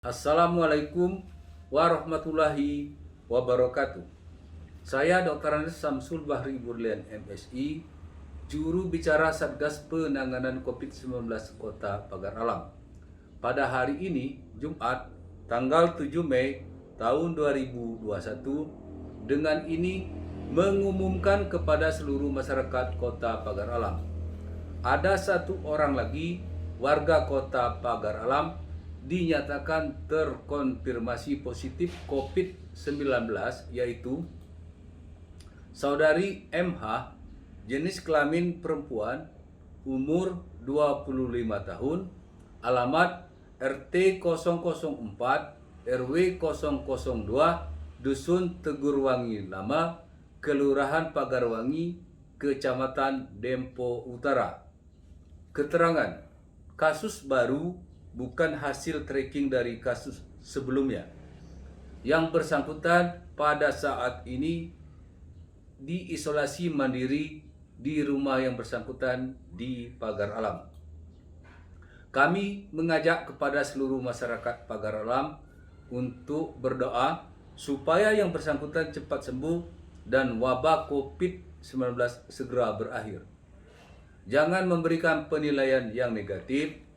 Assalamualaikum warahmatullahi wabarakatuh. Saya Dr. Andes Samsul Bahri Burlian MSI, juru bicara Satgas Penanganan COVID-19 Kota Pagar Alam. Pada hari ini, Jumat, tanggal 7 Mei tahun 2021, dengan ini mengumumkan kepada seluruh masyarakat Kota Pagar Alam. Ada satu orang lagi warga Kota Pagar Alam dinyatakan terkonfirmasi positif COVID-19, yaitu Saudari MH, jenis kelamin perempuan, umur 25 tahun, alamat RT 004 RW 002, Dusun Tegurwangi Lama, Kelurahan Pagarwangi, Kecamatan Dempo Utara. Keterangan, kasus baru bukan hasil tracking dari kasus sebelumnya. Yang bersangkutan pada saat ini diisolasi mandiri di rumah yang bersangkutan di Pagar Alam. Kami mengajak kepada seluruh masyarakat Pagar Alam untuk berdoa supaya yang bersangkutan cepat sembuh dan wabah COVID-19 segera berakhir. Jangan memberikan penilaian yang negatif,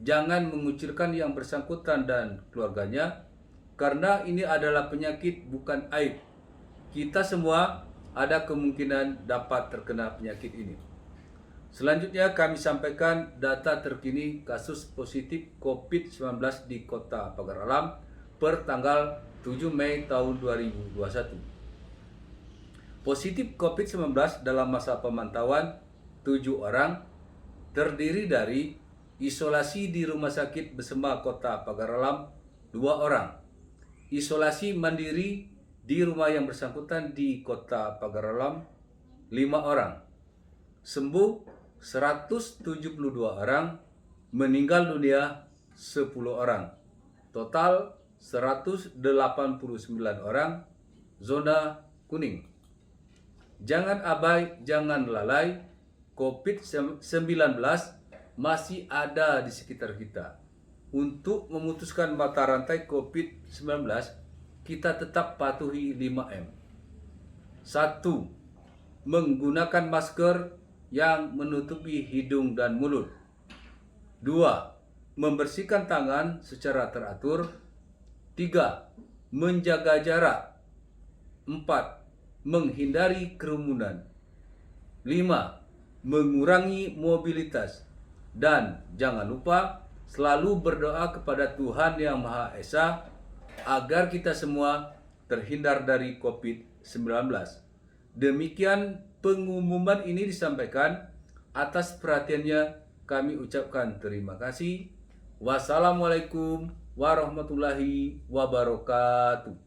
jangan mengucilkan yang bersangkutan dan keluarganya, karena ini adalah penyakit bukan aib. Kita semua ada kemungkinan dapat terkena penyakit ini. Selanjutnya kami sampaikan data terkini kasus positif COVID-19 di Kota Pagar Alam per tanggal 7 Mei tahun 2021. Positif COVID-19 dalam masa pemantauan 7 orang, terdiri dari isolasi di Rumah Sakit Besema Kota Pagar Alam 2 orang, isolasi mandiri di rumah yang bersangkutan di Kota Pagar Alam 5 orang, sembuh 172 orang, meninggal dunia 10 orang, total 189 orang, zona kuning. Jangan abai, jangan lalai, COVID-19 masih ada di sekitar kita. Untuk memutuskan mata rantai COVID-19, kita tetap patuhi 5M. 1. Menggunakan masker yang menutupi hidung dan mulut. 2. Membersihkan tangan secara teratur. 3. Menjaga jarak. 4. Menghindari kerumunan. 5. Mengurangi mobilitas. Dan jangan lupa selalu berdoa kepada Tuhan Yang Maha Esa agar kita semua terhindar dari COVID-19. Demikian pengumuman ini disampaikan. Atas perhatiannya kami ucapkan terima kasih. Wassalamualaikum warahmatullahi wabarakatuh.